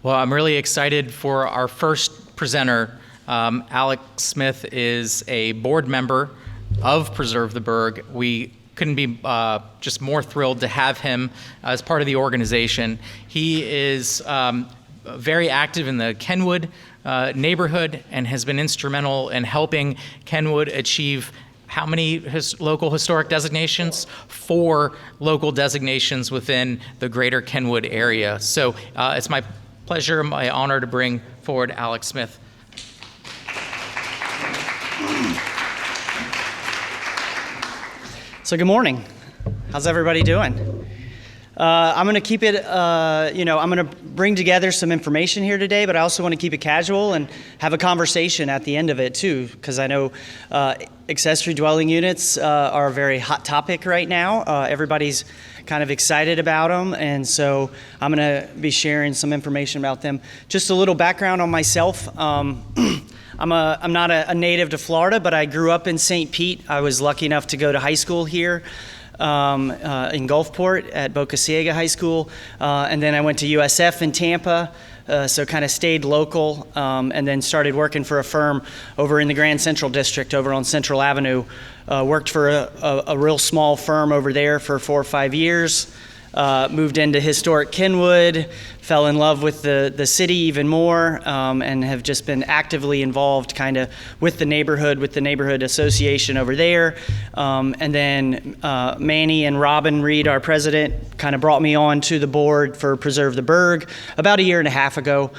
Well, I'm really excited for our first presenter. Alec Smith is a board member of Preserve the Burg. We couldn't be just more thrilled to have him as part of the organization. He is very active in the Kenwood neighborhood and has been instrumental in helping Kenwood achieve how many local historic designations? 4 local designations within the greater Kenwood area. So it's my pleasure, my honor to bring forward Alec Smith. So good morning. How's everybody doing? I'm going to keep it, I'm going to bring together some information here today, but I also want to keep it casual and have a conversation at the end of it too, because I know accessory dwelling units are a very hot topic right now. Everybody's kind of excited about them, and so I'm going to be sharing some information about them. Just a little background on myself. I'm not a native to Florida, but I grew up in St. Pete. I was lucky enough to go to high school here in Gulfport at Boca Ciega High School, and then I went to USF in Tampa, so kind of stayed local, and then started working for a firm over in the Grand Central District over on Central Avenue. Worked for a real small firm over there for 4 or 5 years. Moved into historic Kenwood, fell in love with the city even more, and have just been actively involved kind of with the neighborhood association over there. And then Manny and Robin Reed, our president, kind of brought me on to the board for Preserve the Burg about 1.5 years ago.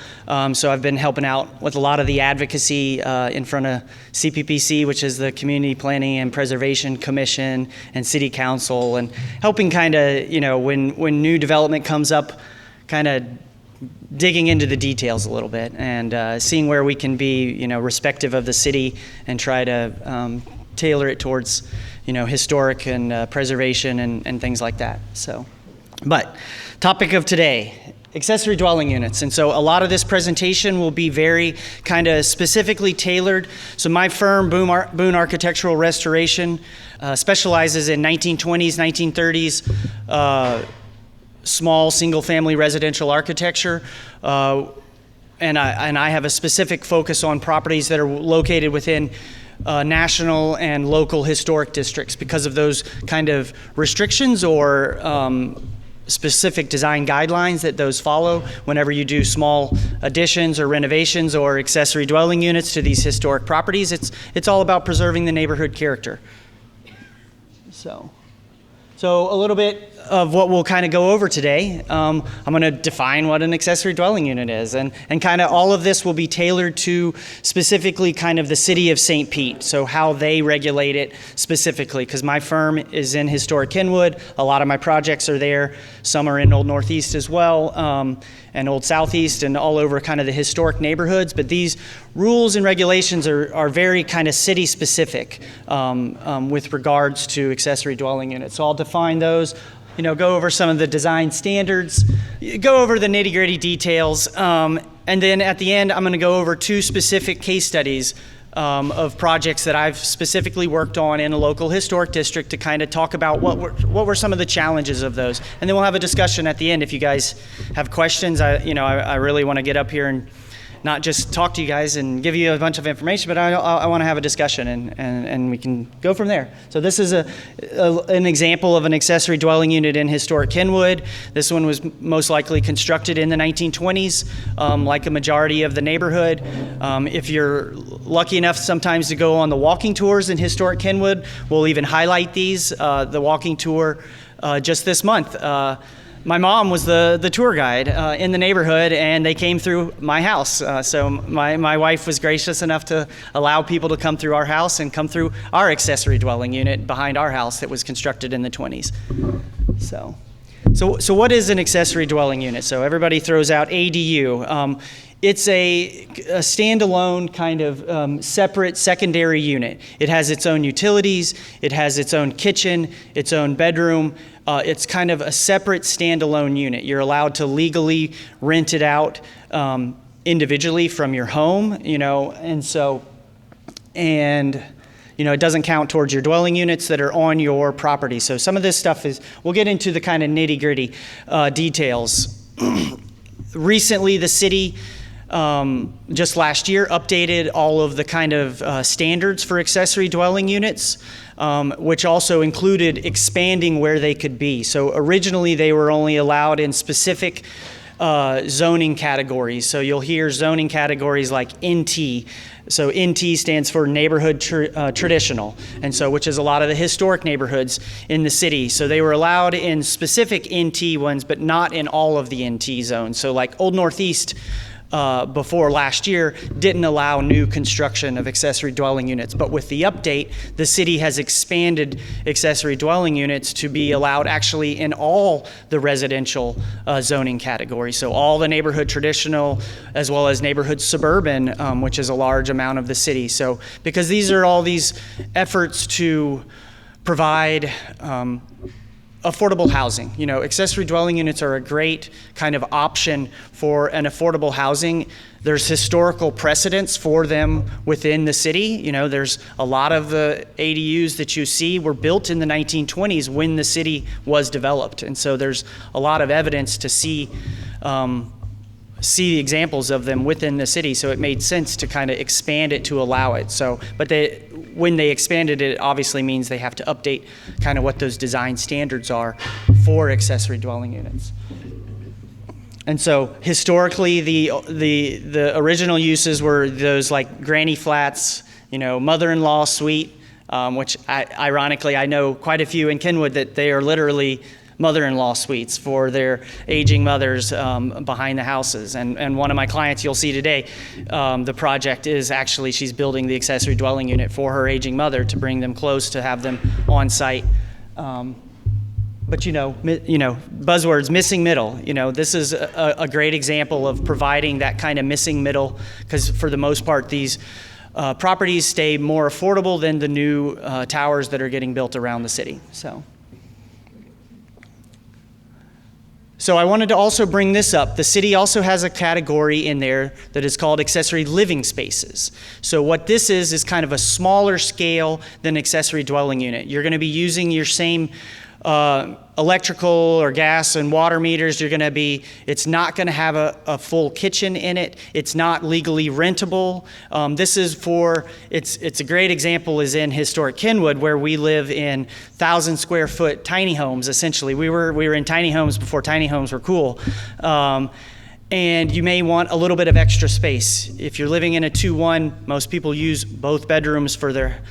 So I've been helping out with a lot of the advocacy in front of CPPC, which is the Community Planning and Preservation Commission, and City Council, and helping kind of, when new development comes up, kind of digging into the details a little bit and seeing where we can be, respective of the city and try to tailor it towards, historic and preservation and things like that. So, but topic of today, accessory dwelling units. And so a lot of this presentation will be very kind of specifically tailored. So my firm, Boone Architectural Restoration, specializes in 1920s, 1930s, small single-family residential architecture, and I have a specific focus on properties that are located within national and local historic districts because of those kind of restrictions or specific design guidelines that those follow whenever you do small additions or renovations or accessory dwelling units to these historic properties. It's all about preserving the neighborhood character. So a little bit of what we'll kind of go over today. I'm going to define what an accessory dwelling unit is, and kind of all of this will be tailored to specifically kind of the city of St. Pete, so how they regulate it specifically, because my firm is in historic Kenwood. A lot of my projects are there. Some are in Old Northeast as well, and Old Southeast, and all over kind of the historic neighborhoods. But these rules and regulations are very kind of city specific with regards to accessory dwelling units. So I'll define those, go over some of the design standards, go over the nitty-gritty details, and then at the end I'm going to go over 2 specific case studies of projects that I've specifically worked on in a local historic district to kind of talk about what were some of the challenges of those. And then we'll have a discussion at the end if you guys have questions. I really want to get up here and not just talk to you guys and give you a bunch of information, but I want to have a discussion and we can go from there. So this is an example of an accessory dwelling unit in historic Kenwood. This one was most likely constructed in the 1920s, like a majority of the neighborhood. If you're lucky enough sometimes to go on the walking tours in historic Kenwood, we'll even highlight these. The walking tour just this month. My mom was the tour guide in the neighborhood, and they came through my house. So my wife was gracious enough to allow people to come through our house and come through our accessory dwelling unit behind our house that was constructed in the 20s. So what is an accessory dwelling unit? So everybody throws out ADU. It's a standalone kind of separate secondary unit. It has its own utilities, it has its own kitchen, its own bedroom. It's kind of a separate standalone unit. You're allowed to legally rent it out individually from your home, and it doesn't count towards your dwelling units that are on your property. So some of this stuff we'll get into the kind of nitty-gritty details. recently the city, just last year, updated all of the kind of standards for accessory dwelling units, which also included expanding where they could be. So originally they were only allowed in specific zoning categories. So you'll hear zoning categories like NT. So NT stands for neighborhood traditional, and so which is a lot of the historic neighborhoods in the city. So they were allowed in specific NT ones, but not in all of the NT zones. So like Old Northeast, before last year, didn't allow new construction of accessory dwelling units. But with the update, the city has expanded accessory dwelling units to be allowed actually in all the residential zoning categories. So all the neighborhood traditional, as well as neighborhood suburban, which is a large amount of the city. So because these are all these efforts to provide affordable housing. You know, accessory dwelling units are a great kind of option for an affordable housing. There's historical precedents for them within the city. You know, there's a lot of the ADUs that you see were built in the 1920s when the city was developed. And so there's a lot of evidence to see examples of them within the city. So it made sense to kind of expand it to allow it. So, but when they expanded it, it obviously means they have to update kind of what those design standards are for accessory dwelling units. And so historically, the original uses were those like granny flats, you know, mother-in-law suite, which ironically I know quite a few in Kenwood that they are literally mother-in-law suites for their aging mothers behind the houses. And one of my clients you'll see today, the project is actually she's building the accessory dwelling unit for her aging mother to bring them close, to have them on site. But you know, buzzwords, missing middle. You know, this is a great example of providing that kind of missing middle, because for the most part these properties stay more affordable than the new towers that are getting built around the city. So I wanted to also bring this up. The city also has a category in there that is called accessory living spaces. So what this is kind of a smaller scale than accessory dwelling unit. You're going to be using your same electrical or gas and water meters. It's not going to have a full kitchen in it. It's not legally rentable. This is it's a great example is in historic Kenwood, where we live in 1,000 square foot tiny homes. Essentially, we were in tiny homes before tiny homes were cool. And you may want a little bit of extra space. If you're living in a 2-1, most people use both bedrooms for their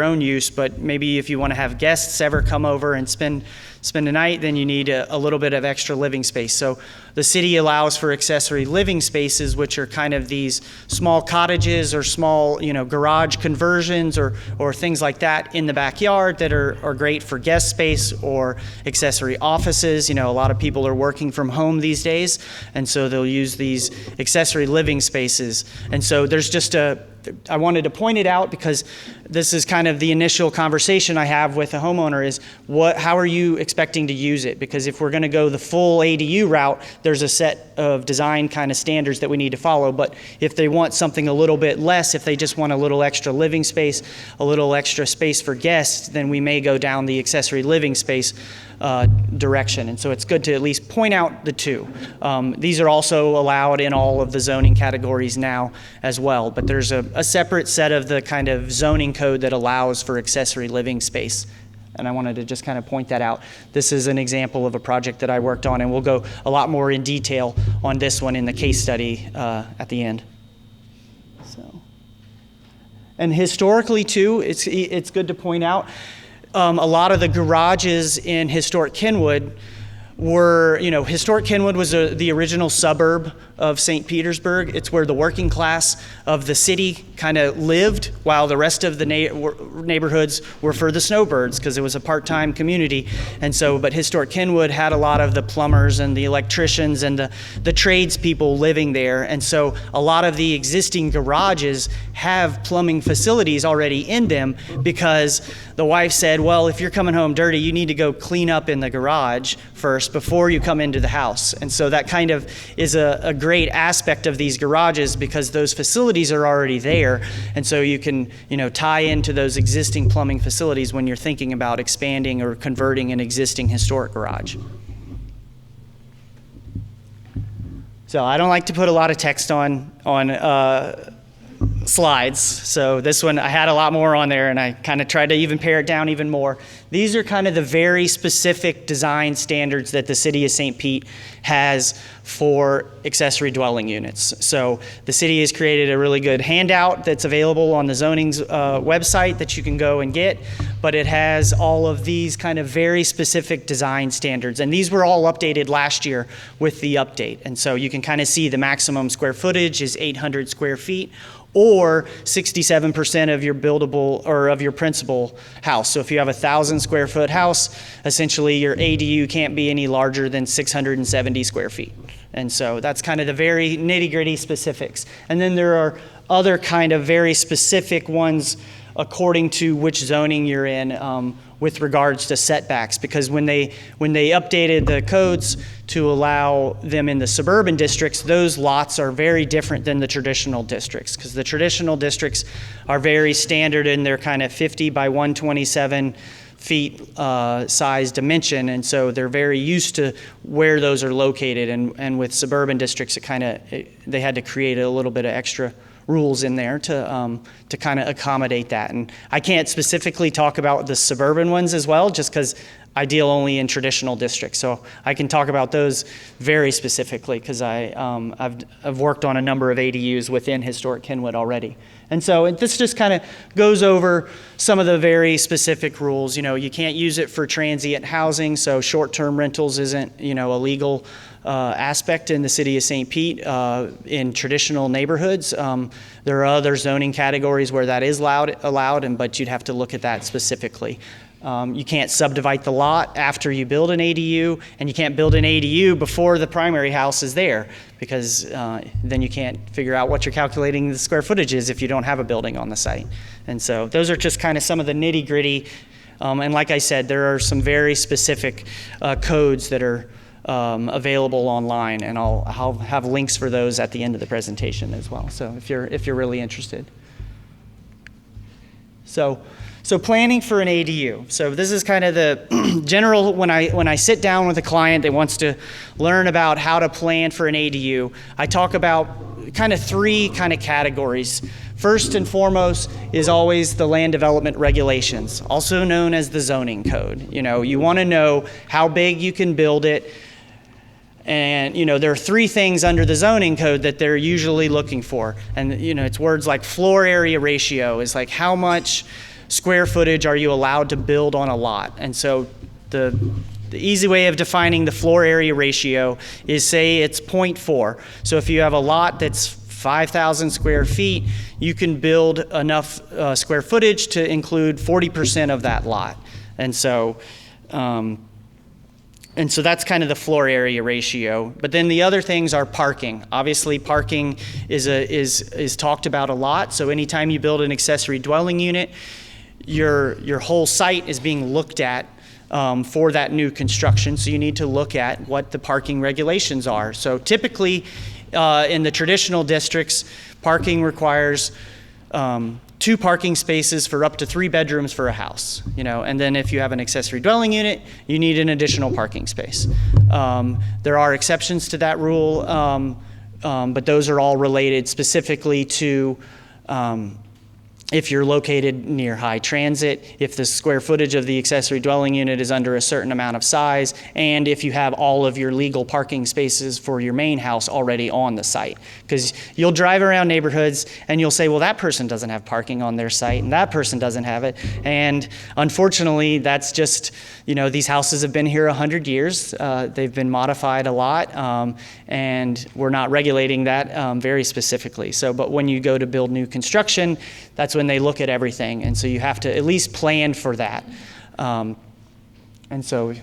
own use, but maybe if you want to have guests ever come over and spend a night, then you need a little bit of extra living space. So the city allows for accessory living spaces, which are kind of these small cottages or small, garage conversions or things like that in the backyard that are great for guest space or accessory offices. A lot of people are working from home these days, and so they'll use these accessory living spaces. And so there's just I wanted to point it out because this is kind of the initial conversation I have with a homeowner is how are you expecting to use it? Because if we're going to go the full ADU route, there's a set of design kind of standards that we need to follow. But if they want something a little bit less, if they just want a little extra living space, a little extra space for guests, then we may go down the accessory living space direction. And so it's good to at least point out the two. These are also allowed in all of the zoning categories now as well, but there's a separate set of the kind of zoning code that allows for accessory living space. And I wanted to just kind of point that out. This is an example of a project that I worked on, and we'll go a lot more in detail on this one in the case study at the end. And historically too, it's good to point out, a lot of the garages in historic Kenwood were, historic Kenwood was the original suburb of St. Petersburg. It's where the working class of the city kind of lived, while the rest of the neighborhoods were for the snowbirds, because it was a part-time community. And so, but historic Kenwood had a lot of the plumbers and the electricians and the tradespeople living there. And so a lot of the existing garages have plumbing facilities already in them, because the wife said, well, if you're coming home dirty, you need to go clean up in the garage first before you come into the house. And so that kind of is a great aspect of these garages, because those facilities are already there. And so you can, tie into those existing plumbing facilities when you're thinking about expanding or converting an existing historic garage. So I don't like to put a lot of text on slides. So this one, I had a lot more on there, and I kind of tried to even pare it down even more. These are kind of the very specific design standards that the city of St. Pete has for accessory dwelling units. So the city has created a really good handout that's available on the zoning's website that you can go and get, but it has all of these kind of very specific design standards. And these were all updated last year with the update. And so you can kind of see the maximum square footage is 800 square feet, or 67% of your buildable or of your principal house. So if you have a 1,000 square foot house, essentially your ADU can't be any larger than 670 square feet. And so that's kind of the very nitty-gritty specifics. And then there are other kind of very specific ones according to which zoning you're in with regards to setbacks, because when they updated the codes to allow them in the suburban districts, those lots are very different than the traditional districts, because the traditional districts are very standard in their kind of 50 by 127 feet size dimension, and so they're very used to where those are located. And with suburban districts, they had to create a little bit of extra rules in there to kind of accommodate that. And I can't specifically talk about the suburban ones as well, just because I deal only in traditional districts. So I can talk about those very specifically, because I've worked on a number of ADUs within historic Kenwood already. And so this just kind of goes over some of the very specific rules. You know, you can't use it for transient housing, so short-term rentals isn't, a legal aspect in the city of St. Pete in traditional neighborhoods. There are other zoning categories where that is allowed, but you'd have to look at that specifically. You can't subdivide the lot after you build an ADU, and you can't build an ADU before the primary house is there, because then you can't figure out what you're calculating the square footage is if you don't have a building on the site. And so those are just kind of some of the nitty-gritty. And like I said, there are some very specific codes that are available online, and I'll have links for those at the end of the presentation as well. So if you're really interested. So planning for an ADU. So this is kind of the general, when I sit down with a client that wants to learn about how to plan for an ADU, I talk about kind of three kind of categories. First and foremost is always the land development regulations, also known as the zoning code. You want to know how big you can build it. And, there are three things under the zoning code that they're usually looking for. And, it's words like floor area ratio is like how much square footage are you allowed to build on a lot. And so the easy way of defining the floor area ratio is, say it's 0.4. So if you have a lot that's 5,000 square feet, you can build enough square footage to include 40% of that lot. And so that's kind of the floor area ratio. But then the other things are parking. Obviously, parking is talked about a lot. So anytime you build an accessory dwelling unit, your whole site is being looked at for that new construction. So you need to look at what the parking regulations are. So typically, in the traditional districts, parking requires 2 parking spaces for up to 3 bedrooms for a house, and then if you have an accessory dwelling unit, you need an additional parking space. There are exceptions to that rule, but those are all related specifically to if you're located near high transit, if the square footage of the accessory dwelling unit is under a certain amount of size, and if you have all of your legal parking spaces for your main house already on the site. Because you'll drive around neighborhoods and you'll say, well, that person doesn't have parking on their site and that person doesn't have it. And unfortunately, that's just, these houses have been here 100 years. They've been modified a lot, and we're not regulating that very specifically. But when you go to build new construction, that's when they look at everything, and so you have to at least plan for that. And so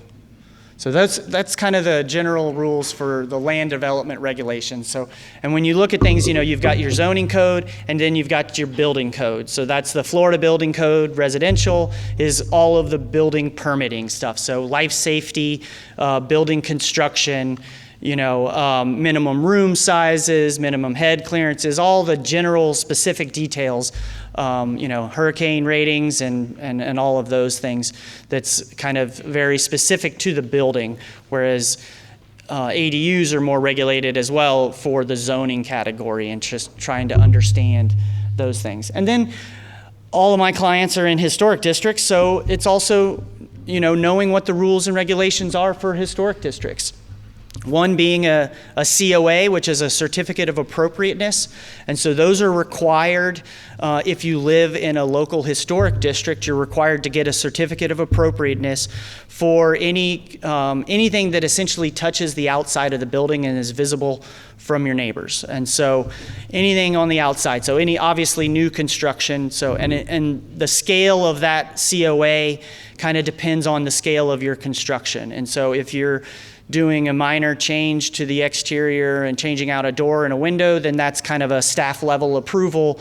that's kind of the general rules for the land development regulations. And when you look at things, you've got your zoning code, and then you've got your building code. So that's the Florida Building Code. Residential is all of the building permitting stuff. So life safety, building construction, minimum room sizes, minimum head clearances, all the general specific details, hurricane ratings and all of those things that's kind of very specific to the building. Whereas ADUs are more regulated as well for the zoning category, and just trying to understand those things. And then all of my clients are in historic districts, so it's also, knowing what the rules and regulations are for historic districts. One being a COA, which is a certificate of appropriateness. And so those are required if you live in a local historic district. You're required to get a certificate of appropriateness for anything that essentially touches the outside of the building and is visible from your neighbors. And so anything on the outside, so any obviously new construction, and the scale of that COA kind of depends on the scale of your construction. And so if you're doing a minor change to the exterior and changing out a door and a window, then that's kind of a staff level approval.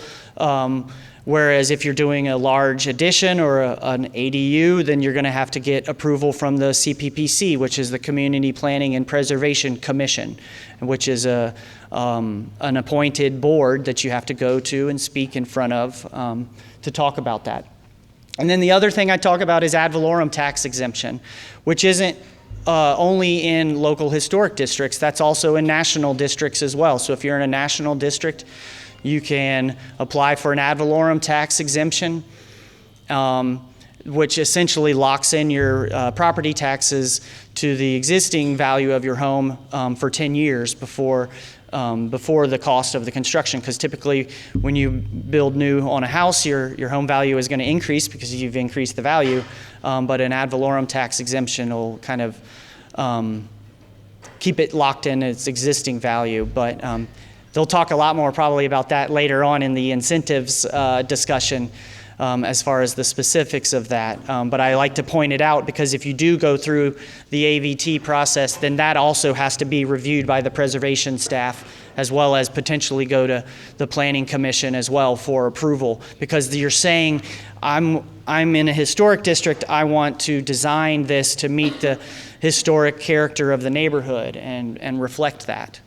Whereas if you're doing a large addition or an ADU, then you're going to have to get approval from the CPPC, which is the Community Planning and Preservation Commission, which is an appointed board that you have to go to and speak in front of to talk about that. And then the other thing I talk about is ad valorem tax exemption, which isn't only in local historic districts. That's also in national districts as well. So if you're in a national district, you can apply for an ad valorem tax exemption, which essentially locks in your property taxes to the existing value of your home for 10 years before the cost of the construction. Because typically when you build new on a house, your home value is going to increase because you've increased the value. But an ad valorem tax exemption will kind of keep it locked in its existing value. But they'll talk a lot more probably about that later on in the incentives discussion as far as the specifics of that. But I like to point it out because if you do go through the AVT process, then that also has to be reviewed by the preservation staff, as well as potentially go to the Planning Commission as well for approval. Because you're saying, I'm in a historic district, I want to design this to meet the historic character of the neighborhood and reflect that.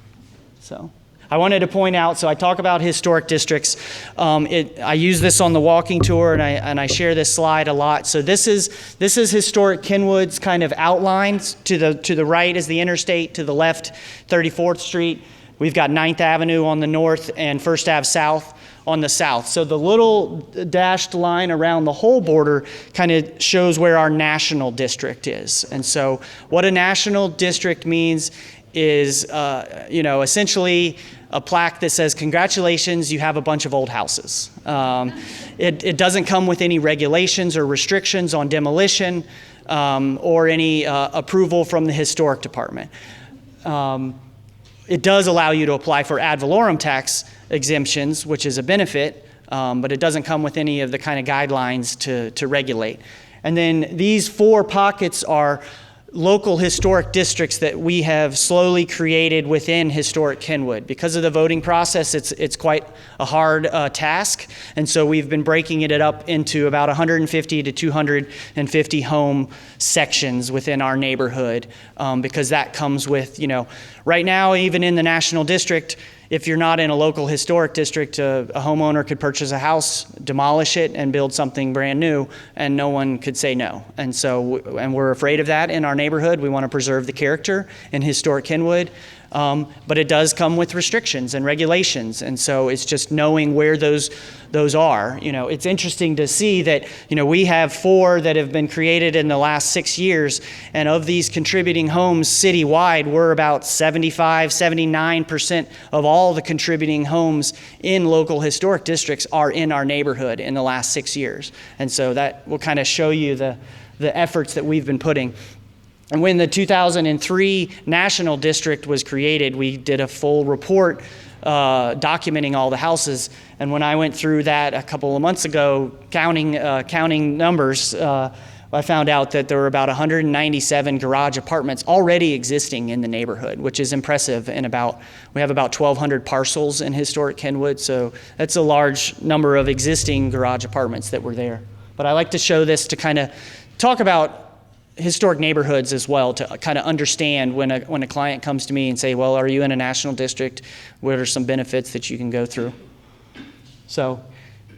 So I wanted to point out, so I talk about historic districts. I use this on the walking tour, and I share this slide a lot. So this is historic Kenwood's kind of outlines. To the right is the interstate, to the left, 34th Street. We've got 9th Avenue on the north and First Ave South on the south. So the little dashed line around the whole border kind of shows where our national district is. And so what a national district means is, essentially a plaque that says, congratulations, you have a bunch of old houses. It doesn't come with any regulations or restrictions on demolition or any approval from the historic department. It does allow you to apply for ad valorem tax exemptions, which is a benefit, but it doesn't come with any of the kind of guidelines to regulate. And then these 4 pockets are local historic districts that we have slowly created within historic Kenwood. Because of the voting process, it's quite a hard task, and so we've been breaking it up into about 150 to 250 home sections within our neighborhood, because that comes with, right now, even in the national district, if you're not in a local historic district, a homeowner could purchase a house, demolish it, and build something brand new, and no one could say no. And so, and we're afraid of that in our neighborhood. We want to preserve the character in historic Kenwood, but it does come with restrictions and regulations. And so it's just knowing where those are. It's interesting to see that, we have 4 that have been created in the last 6 years, and of these contributing homes citywide, we're about 79% of all the contributing homes in local historic districts are in our neighborhood in the last 6 years. And so that will kind of show you the efforts that we've been putting. And when the 2003 National District was created, we did a full report documenting all the houses. And when I went through that a couple of months ago, counting numbers, I found out that there were about 197 garage apartments already existing in the neighborhood, which is impressive. And we have about 1,200 parcels in historic Kenwood, so that's a large number of existing garage apartments that were there. But I like to show this to kind of talk about historic neighborhoods as well, to kind of understand when a client comes to me and say, well, are you in a national district? What are some benefits that you can go through? So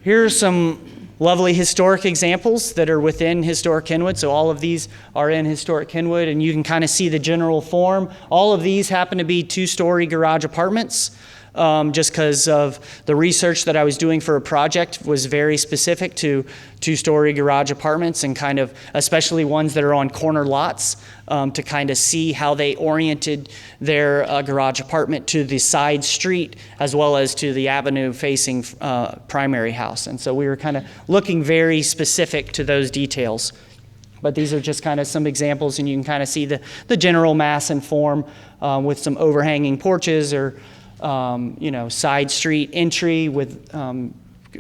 here's some lovely historic examples that are within historic Kenwood. So all of these are in historic Kenwood, and you can kind of see the general form. All of these happen to be 2-story garage apartments. Just because of the research that I was doing for a project was very specific to 2-story garage apartments, and kind of especially ones that are on corner lots, to kind of see how they oriented their garage apartment to the side street as well as to the avenue facing primary house. And so we were kind of looking very specific to those details. But these are just kind of some examples, and you can kind of see the general mass and form with some overhanging porches, or side street entry with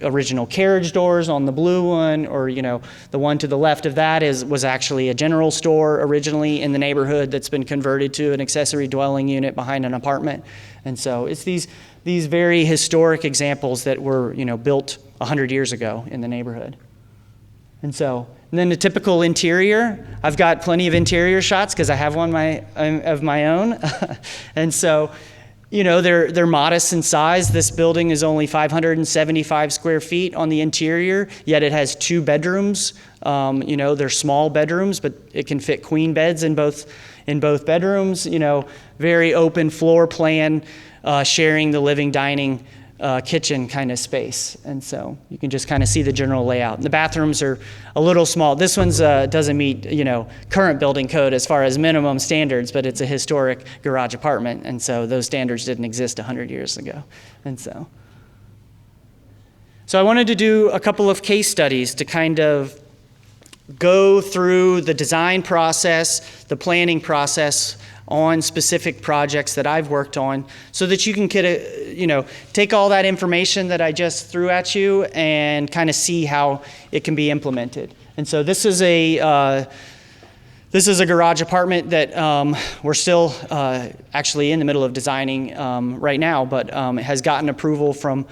original carriage doors on the blue one, or the one to the left of that was actually a general store originally in the neighborhood that's been converted to an accessory dwelling unit behind an apartment. And so it's these very historic examples that were built 100 years ago in the neighborhood. And then the typical interior, I've got plenty of interior shots because I have one of my own. And so they're modest in size. This building is only 575 square feet on the interior, yet it has 2 bedrooms. They're small bedrooms, but it can fit queen beds in both bedrooms. Very open floor plan, sharing the living, dining, kitchen kind of space. And so you can just kind of see the general layout. The bathrooms are a little small. This one's doesn't meet current building code as far as minimum standards, but it's a historic garage apartment, and so those standards didn't exist 100 years ago. And so I wanted to do a couple of case studies to kind of go through the design process, the planning process on specific projects that I've worked on, so that you can take all that information that I just threw at you and kind of see how it can be implemented. And so this is a garage apartment that we're still actually in the middle of designing right now, but it has gotten approval from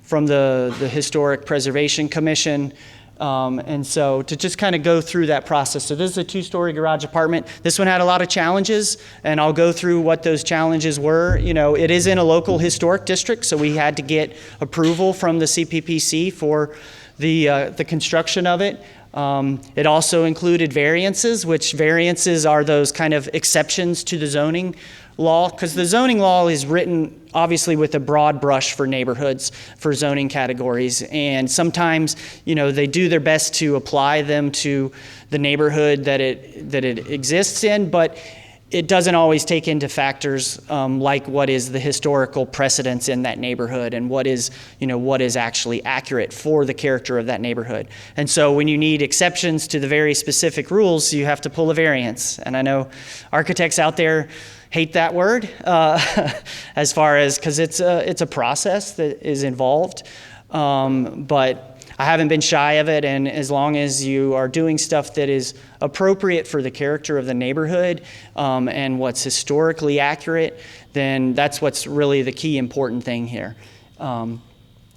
the Historic Preservation Commission. And so to just kind of go through that process. So this is a 2-story garage apartment. This one had a lot of challenges, and I'll go through what those challenges were. It is in a local historic district, so we had to get approval from the CPPC for the construction of it. It also included variances, which variances are those kind of exceptions to the zoning law, because the zoning law is written obviously with a broad brush for neighborhoods, for zoning categories, and sometimes they do their best to apply them to the neighborhood that it exists in, but it doesn't always take into factors like what is the historical precedence in that neighborhood, and what is actually accurate for the character of that neighborhood. And so when you need exceptions to the very specific rules, you have to pull a variance. And I know architects out there hate that word as far as, because it's a process that is involved, but I haven't been shy of it, and as long as you are doing stuff that is appropriate for the character of the neighborhood and what's historically accurate, then that's what's really the key important thing here.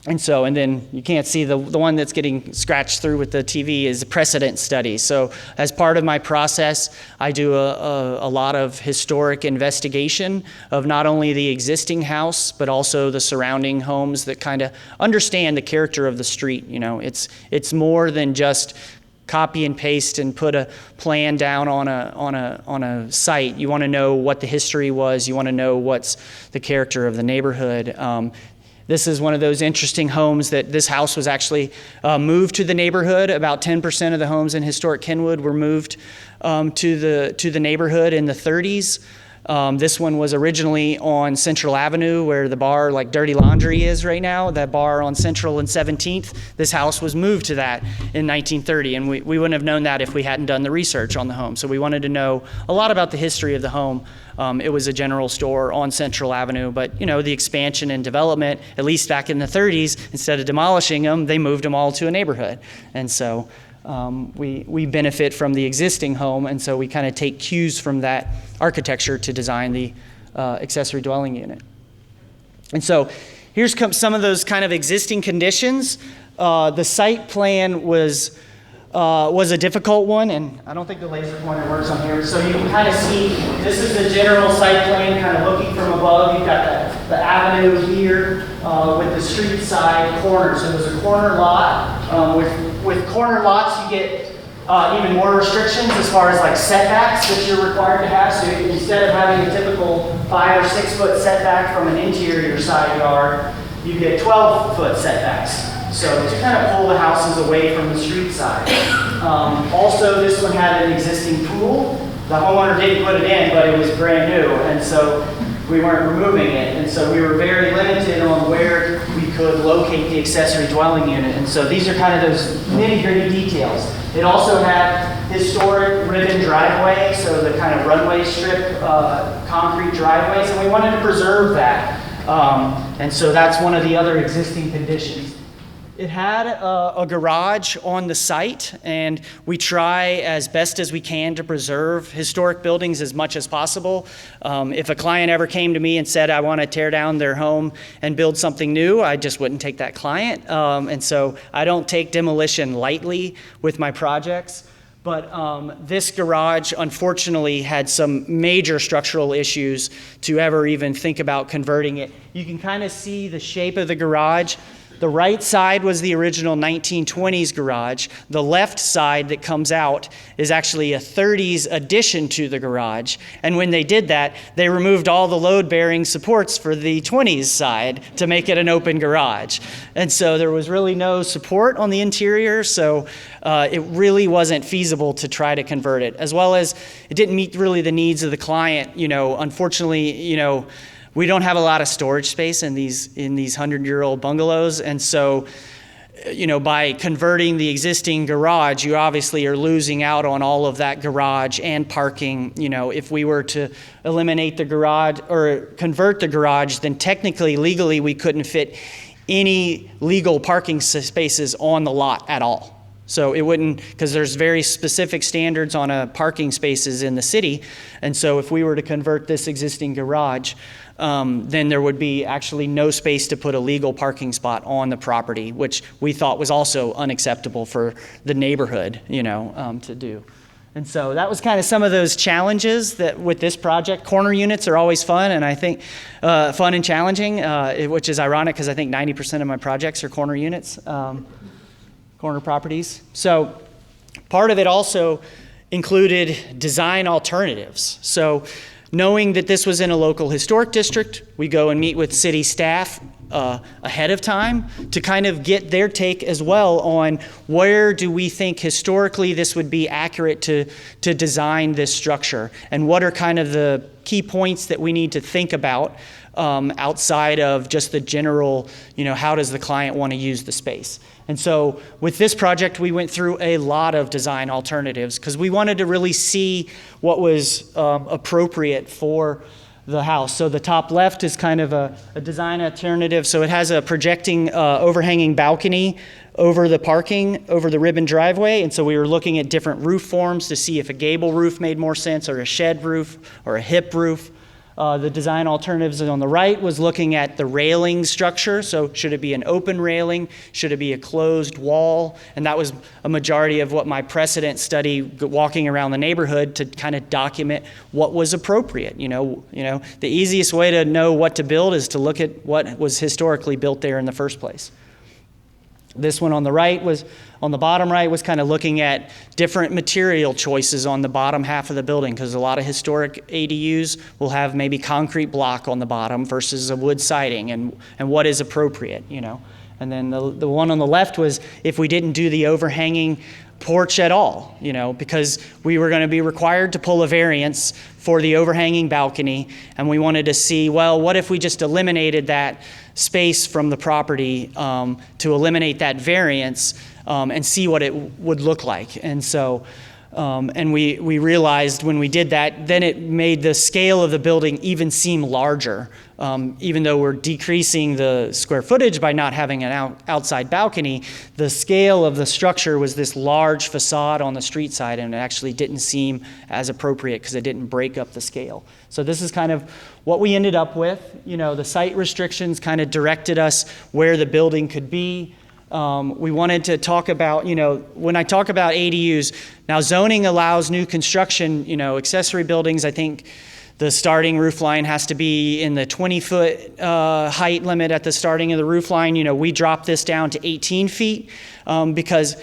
And then you can't see the one that's getting scratched through with the TV is a precedent study. So as part of my process, I do a lot of historic investigation of not only the existing house, but also the surrounding homes that kind of understand the character of the street. It's more than just copy and paste and put a plan down on a site. You want to know what the history was. You want to know what's the character of the neighborhood. This is one of those interesting homes that this house was actually moved to the neighborhood. About 10% of the homes in historic Kenwood were moved to the neighborhood in the 30s. This one was originally on Central Avenue, where the bar like Dirty Laundry is right now, that bar on Central and 17th. This house was moved to that in 1930, and we wouldn't have known that if we hadn't done the research on the home. So we wanted to know a lot about the history of the home. It was a general store on Central Avenue, but the expansion and development, at least back in the 30s, instead of demolishing them, they moved them all to a neighborhood. And so we benefit from the existing home, and so we kind of take cues from that architecture to design the accessory dwelling unit. And so here's some of those kind of existing conditions. The site plan was a difficult one, and I don't think the laser pointer works on here. So you can kind of see, this is the general site plan, kind of looking from above. You've got the avenue here with the street side corner. So there's a corner lot with corner lots, you get even more restrictions as far as like setbacks that you're required to have. So instead of having a typical 5 or 6 foot setback from an interior side yard, you get 12-foot setbacks. So to kind of pull the houses away from the street side. Also, this one had an existing pool. The homeowner didn't put it in, but it was brand new, and so we weren't removing it. And so we were very limited on where we could locate the accessory dwelling unit. And so these are kind of those nitty-gritty details. It also had historic ribbon driveway, so the kind of runway strip, concrete driveways, and we wanted to preserve that. And so that's one of the other existing conditions. It had a garage on the site, and we try as best as we can to preserve historic buildings as much as possible. If a client ever came to me and said, I want to tear down their home and build something new, I just wouldn't take that client. And so I don't take demolition lightly with my projects. But this garage, unfortunately, had some major structural issues to ever even think about converting it. You can kind of see the shape of the garage. The right side was the original 1920s garage. The left side that comes out is actually a 30s addition to the garage. And when they did that, they removed all the load-bearing supports for the 20s side to make it an open garage. And so there was really no support on the interior, so it really wasn't feasible to try to convert it, as well as it didn't meet really the needs of the client. Unfortunately, we don't have a lot of storage space in these 100-year-old bungalows, and so, by converting the existing garage, you obviously are losing out on all of that garage and parking. If we were to eliminate the garage or convert the garage, then technically, legally, we couldn't fit any legal parking spaces on the lot at all. So it wouldn't, because there's very specific standards on parking spaces in the city, and so if we were to convert this existing garage, then there would be actually no space to put a legal parking spot on the property, which we thought was also unacceptable for the neighborhood, to do. And so that was kind of some of those challenges that with this project. Corner units are always fun, and I think fun and challenging, which is ironic because I think 90% of my projects are corner units, corner properties. So part of it also included design alternatives. So knowing that this was in a local historic district, we go and meet with city staff ahead of time to kind of get their take as well on where do we think historically this would be accurate to design this structure, and what are kind of the key points that we need to think about outside of just the general, how does the client want to use the space. And so with this project, we went through a lot of design alternatives because we wanted to really see what was appropriate for the house. So the top left is kind of a design alternative. So it has a projecting overhanging balcony over the parking, over the ribbon driveway. And so we were looking at different roof forms to see if a gable roof made more sense, or a shed roof, or a hip roof. The design alternatives on the right was looking at the railing structure. So should it be an open railing? Should it be a closed wall? And that was a majority of what my precedent study, walking around the neighborhood to kind of document what was appropriate. The easiest way to know what to build is to look at what was historically built there in the first place. This one on the bottom right was kind of looking at different material choices on the bottom half of the building, because a lot of historic ADUs will have maybe concrete block on the bottom versus a wood siding, and what is appropriate, And then the one on the left was if we didn't do the overhanging porch at all, because we were going to be required to pull a variance for the overhanging balcony, and we wanted to see, well, what if we just eliminated that space from the property to eliminate that variance and see what it would look like. And so, and we realized when we did that, then it made the scale of the building even seem larger. Even though we're decreasing the square footage by not having an outside balcony, the scale of the structure was this large facade on the street side, and it actually didn't seem as appropriate because it didn't break up the scale. So this is kind of what we ended up with. The site restrictions kind of directed us where the building could be. We wanted to talk about, when I talk about ADUs, now zoning allows new construction, accessory buildings. I think the starting roof line has to be in the 20-foot height limit at the starting of the roof line. We dropped this down to 18 feet because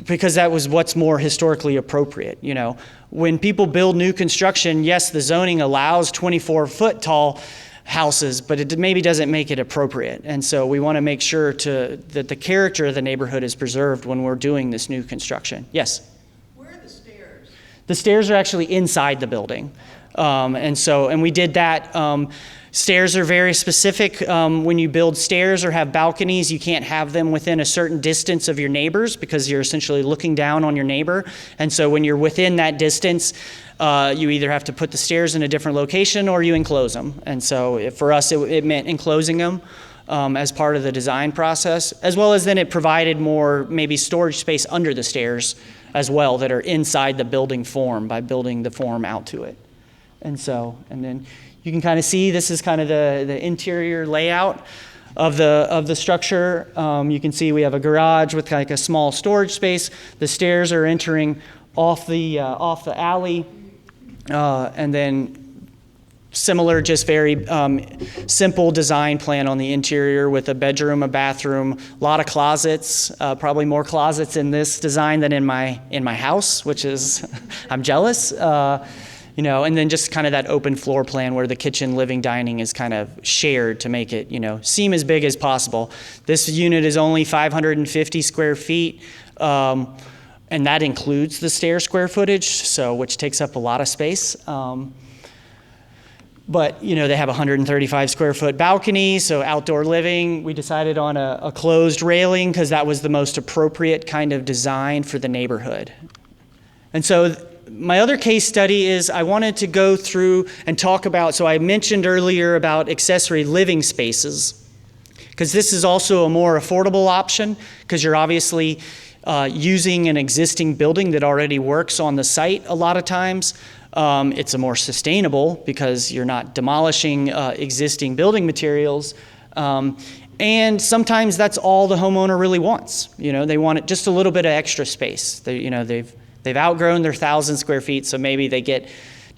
because that was what's more historically appropriate. You know, when people build new construction, yes, the zoning allows 24-foot tall houses, but it maybe doesn't make it appropriate. And so we want to make sure that the character of the neighborhood is preserved when we're doing this new construction. Yes? Where are the stairs? The stairs are actually inside the building. And we did that. Stairs are very specific. When you build stairs or have balconies, you can't have them within a certain distance of your neighbors because you're essentially looking down on your neighbor. And so when you're within that distance, you either have to put the stairs in a different location or you enclose them. And so for us, it meant enclosing them as part of the design process, as well as then it provided more maybe storage space under the stairs as well that are inside the building form by building the form out to it. And then you can kind of see this is kind of the interior layout of the structure. You can see we have a garage with like a small storage space. The stairs are entering off the alley, and then similar, just very simple design plan on the interior with a bedroom, a bathroom, a lot of closets. Probably more closets in this design than in my house, which is I'm jealous. And then just kind of that open floor plan where the kitchen, living, dining is kind of shared to make it, seem as big as possible. This unit is only 550 square feet, and that includes the stair square footage, which takes up a lot of space. But, they have 135 square foot balcony, so outdoor living. We decided on a closed railing because that was the most appropriate kind of design for the neighborhood. And so my other case study is I wanted to go through and talk about, so I mentioned earlier about accessory living spaces, because this is also a more affordable option because you're obviously using an existing building that already works on the site a lot of times. It's a more sustainable because you're not demolishing existing building materials. And sometimes that's all the homeowner really wants. They want just a little bit of extra space. They've outgrown their 1,000 square feet, so maybe they get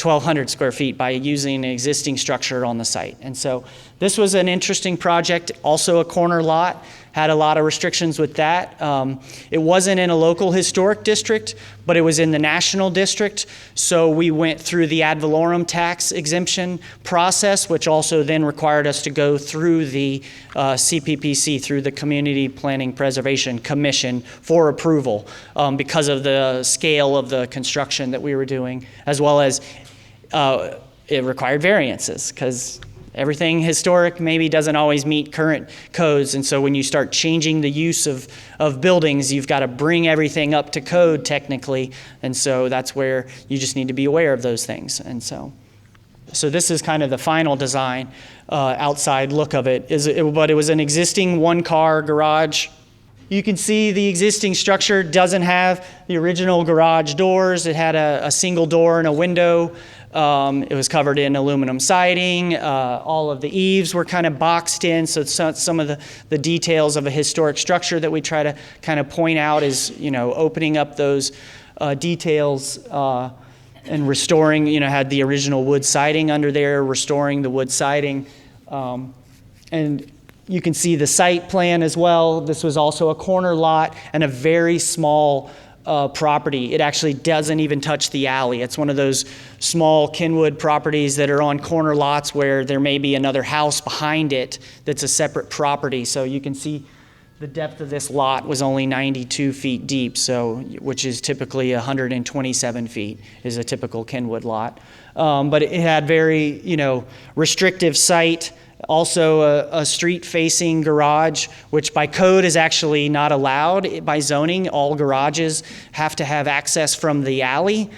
1,200 square feet by using an existing structure on the site. And so this was an interesting project, also a corner lot, had a lot of restrictions with that. It wasn't in a local historic district, but it was in the national district. So we went through the ad valorem tax exemption process, which also then required us to go through the CPPC, through the Community Planning Preservation Commission for approval because of the scale of the construction that we were doing, as well as it required variances because everything historic maybe doesn't always meet current codes. And so when you start changing the use of buildings, you've got to bring everything up to code technically. And so that's where you just need to be aware of those things. And so this is kind of the final design, outside look of it. But it was an existing one-car garage. You can see the existing structure doesn't have the original garage doors. It had a single door and a window. It was covered in aluminum siding. All of the eaves were kind of boxed in. So some of the details of a historic structure that we try to kind of point out is, opening up those details and restoring, had the original wood siding under there, restoring the wood siding. And you can see the site plan as well. This was also a corner lot and a very small property. It actually doesn't even touch the alley. It's one of those small Kenwood properties that are on corner lots where there may be another house behind it that's a separate property. So you can see the depth of this lot was only 92 feet deep, which is typically 127 feet is a typical Kenwood lot. But it had very, restrictive site. Also a street-facing garage, which by code is actually not allowed by zoning. All garages have to have access from the alley,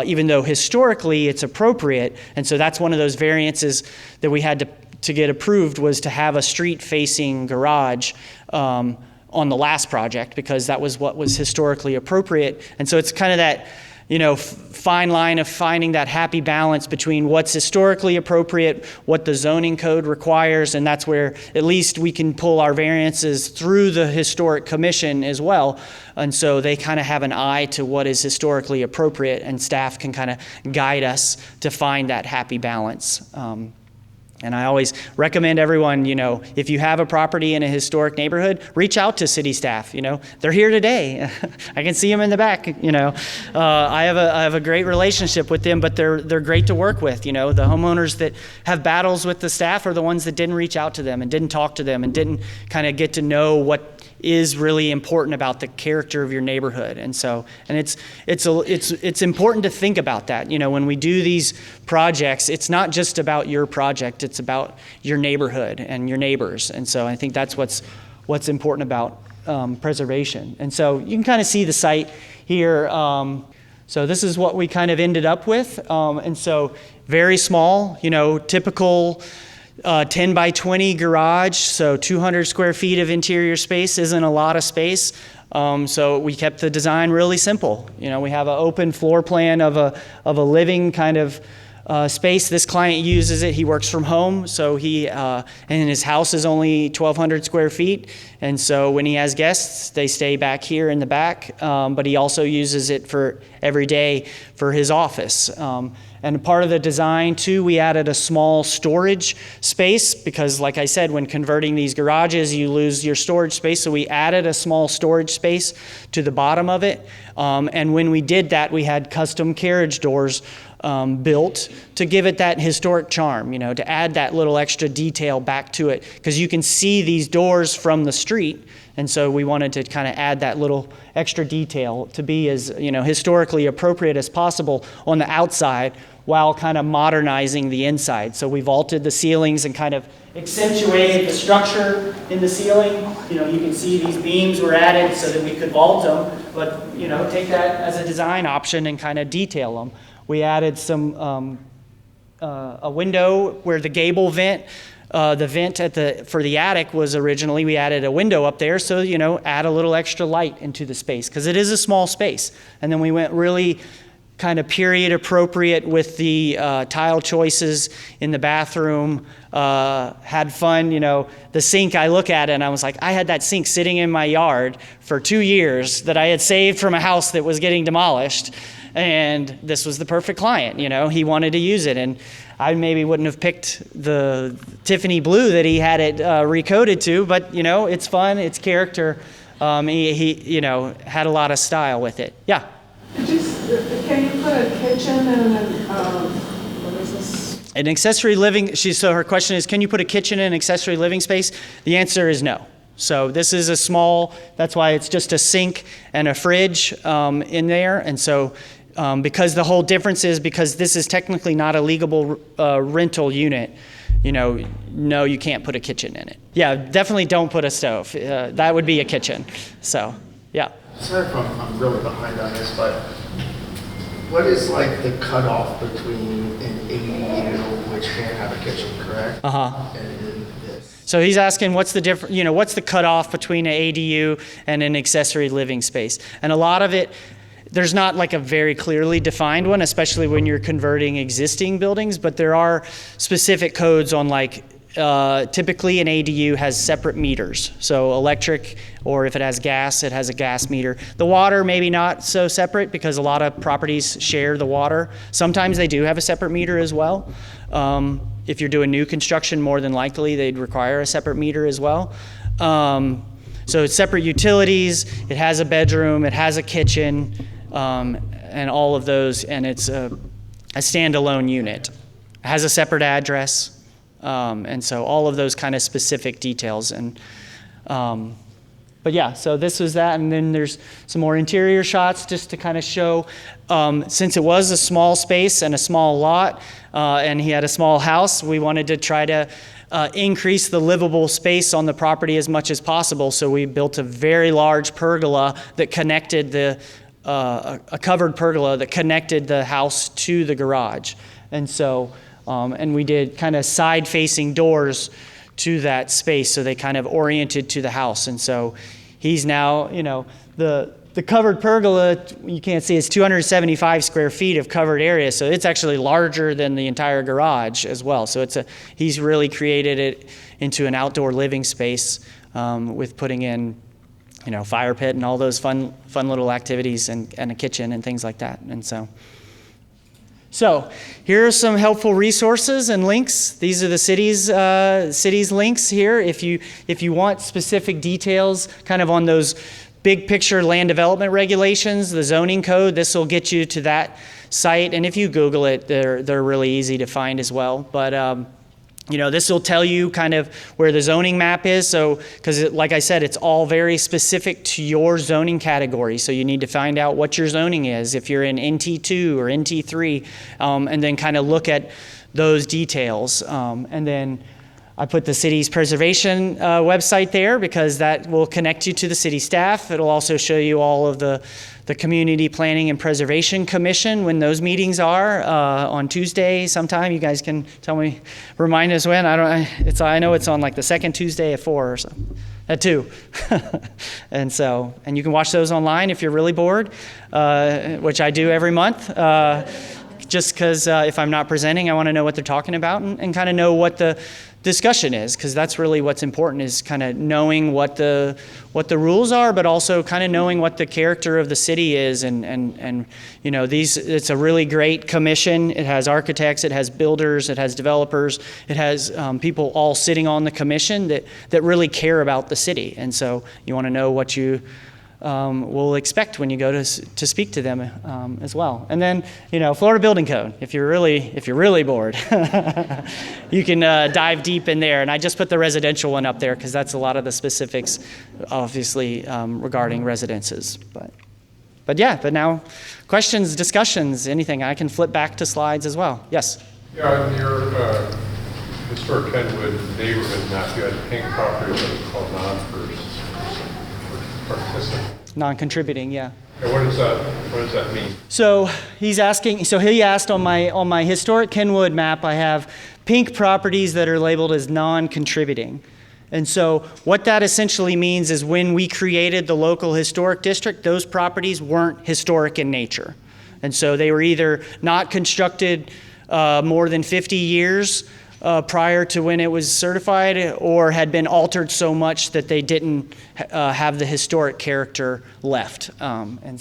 even though historically it's appropriate. And so that's one of those variances that we had to get approved, was to have a street-facing garage on the last project because that was what was historically appropriate. And so it's kind of that fine line of finding that happy balance between what's historically appropriate, what the zoning code requires, and that's where at least we can pull our variances through the historic commission as well. And so they kind of have an eye to what is historically appropriate, and staff can kind of guide us to find that happy balance. And I always recommend everyone, if you have a property in a historic neighborhood, reach out to city staff. They're here today. I can see them in the back. I have a great relationship with them, but they're great to work with. The homeowners that have battles with the staff are the ones that didn't reach out to them and didn't talk to them and didn't kind of get to know what is really important about the character of your neighborhood. And it's important to think about that. When we do these projects, it's not just about your project, it's about your neighborhood and your neighbors. And so I think that's what's important about preservation. And so you can kind of see the site here. So this is what we kind of ended up with. And so very small, typical 10 by 20 garage, so 200 square feet of interior space isn't a lot of space. So we kept the design really simple. We have an open floor plan of a living kind of space. This client uses it. He works from home, so and his house is only 1,200 square feet. And so when he has guests, they stay back here in the back. But he also uses it for every day for his office. And part of the design, too, we added a small storage space because, like I said, when converting these garages, you lose your storage space. So we added a small storage space to the bottom of it. And when we did that, we had custom carriage doors built to give it that historic charm, to add that little extra detail back to it. Because you can see these doors from the street. And so we wanted to kind of add that little extra detail to be as, historically appropriate as possible on the outside while kind of modernizing the inside. So we vaulted the ceilings and kind of accentuated the structure in the ceiling. You can see these beams were added so that we could vault them, but, take that as a design option and kind of detail them. We added some, a window where the gable vent, the vent for the attic was originally, we added a window up there, so, add a little extra light into the space, because it is a small space. And then we went really kind of period appropriate with the tile choices in the bathroom, had fun. The sink, I look at it and I was like, I had that sink sitting in my yard for 2 years that I had saved from a house that was getting demolished. And this was the perfect client, he wanted to use it. And I maybe wouldn't have picked the Tiffany blue that he had it recoded to, but it's fun, it's character. He had a lot of style with it. Yeah. Can you put a kitchen and what is this? An accessory living, so her question is, can you put a kitchen in an accessory living space? The answer is no. So this is a small, that's why it's just a sink and a fridge in there. And so because the whole difference is because this is technically not a legal rental unit, no, you can't put a kitchen in it. Yeah, definitely don't put a stove. That would be a kitchen. So, yeah. Sorry if I'm really behind on this, but what is like the cutoff between an ADU, which can't have a kitchen, correct? And this? So he's asking what's the difference, what's the cutoff between an ADU and an accessory living space? And a lot of it, there's not like a very clearly defined one, especially when you're converting existing buildings, but there are specific codes on typically an ADU has separate meters. So electric, or if it has gas, it has a gas meter. The water, maybe not so separate because a lot of properties share the water. Sometimes they do have a separate meter as well. If you're doing new construction, more than likely they'd require a separate meter as well. So it's separate utilities, it has a bedroom, it has a kitchen, and all of those, and it's a standalone unit. It has a separate address. And so all of those kind of specific details. And but yeah, so this was that. And then there's some more interior shots just to kind of show, since it was a small space and a small lot, and he had a small house, we wanted to try to increase the livable space on the property as much as possible. So we built a very large pergola that connected a covered pergola that connected the house to the garage. And so and we did kind of side-facing doors to that space, so they kind of oriented to the house. And so he's now, the covered pergola, you can't see, it's 275 square feet of covered area, so it's actually larger than the entire garage as well. So he's really created it into an outdoor living space with putting in, fire pit and all those fun little activities and a kitchen and things like that. And so So here are some helpful resources and links. These are the city's links here. If you want specific details kind of on those big picture land development regulations, the zoning code, this will get you to that site. And if you Google it, they're really easy to find as well. But this will tell you kind of where the zoning map is. So, because like I said, it's all very specific to your zoning category. So you need to find out what your zoning is, if you're in NT2 or NT3, and then kind of look at those details. And then I put the city's preservation website there because that will connect you to the city staff. It'll also show you all of the Community Planning and Preservation Commission when those meetings are on Tuesday sometime. You guys can remind us when. I know it's on like the second Tuesday at 4 or so, at 2. and you can watch those online if you're really bored, which I do every month. Just because if I'm not presenting, I want to know what they're talking about and kind of know what the discussion is, because that's really what's important, is kind of knowing what the rules are, but also kind of knowing what the character of the city is. And it's a really great commission. It has architects, it has builders, it has developers, it has people all sitting on the commission that really care about the city. And so you want to know what you will expect when you go to speak to them as well. And then, Florida Building Code. If you're really bored, you can dive deep in there. And I just put the residential one up there because that's a lot of the specifics, obviously, regarding residences. But now, questions, discussions, anything. I can flip back to slides as well. Yes. Yeah, in your historic Kenwood neighborhood map, you had pink property that was called Non-contributing, yeah. And what does that mean? So he asked on my historic Kenwood map, I have pink properties that are labeled as non-contributing. And so what that essentially means is when we created the local historic district, those properties weren't historic in nature. And so they were either not constructed more than 50 years prior to when it was certified, or had been altered so much that they didn't have the historic character left. And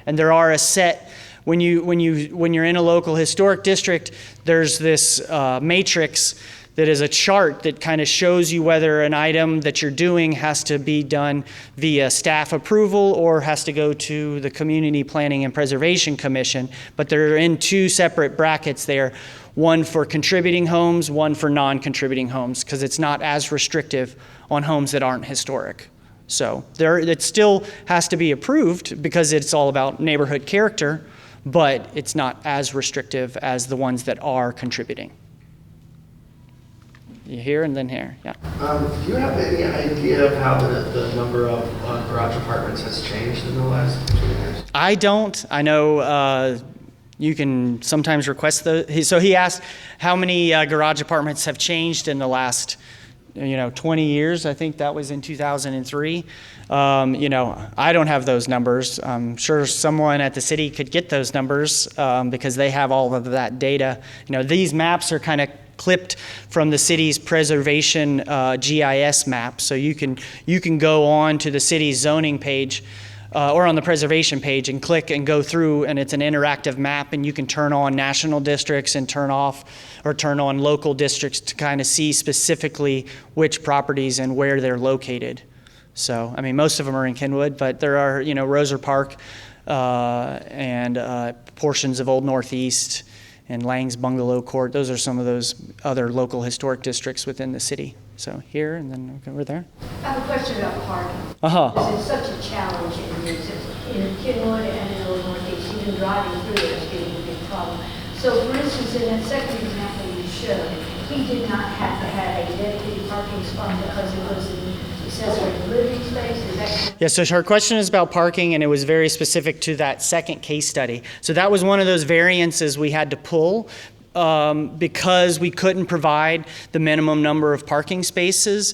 there are a set, when you're in a local historic district, there's this matrix that is a chart that kind of shows you whether an item that you're doing has to be done via staff approval or has to go to the Community Planning and Preservation Commission. But they're in two separate brackets there. One for contributing homes, one for non-contributing homes, because it's not as restrictive on homes that aren't historic. So it still has to be approved because it's all about neighborhood character, but it's not as restrictive as the ones that are contributing. Here and then here, yeah. Do you have any idea of how the number of garage apartments has changed in the last 2 years? I don't. I know you can sometimes request those. So he asked how many garage apartments have changed in the last 20 years. I think that was in 2003. I don't have those numbers. I'm sure someone at the city could get those numbers because they have all of that data. These maps are kind of clipped from the city's preservation GIS map. So you can go on to the city's zoning page or on the preservation page and click and go through, and it's an interactive map, and you can turn on national districts and turn off or turn on local districts to kind of see specifically which properties and where they're located. So, most of them are in Kenwood, but there are, Roser Park and portions of Old Northeast and Lang's Bungalow Court. Those are some of those other local historic districts within the city. So here and then over there. I have a question about parking. This is such a challenge in Kenwood and in Old Northeast. Even driving through it is getting a big problem. So for instance, in that second example you showed, he did not have to have a dedicated parking spot because it was an accessory living space. Is that? Yeah, so her question is about parking, and it was very specific to that second case study. So that was one of those variances we had to pull because we couldn't provide the minimum number of parking spaces.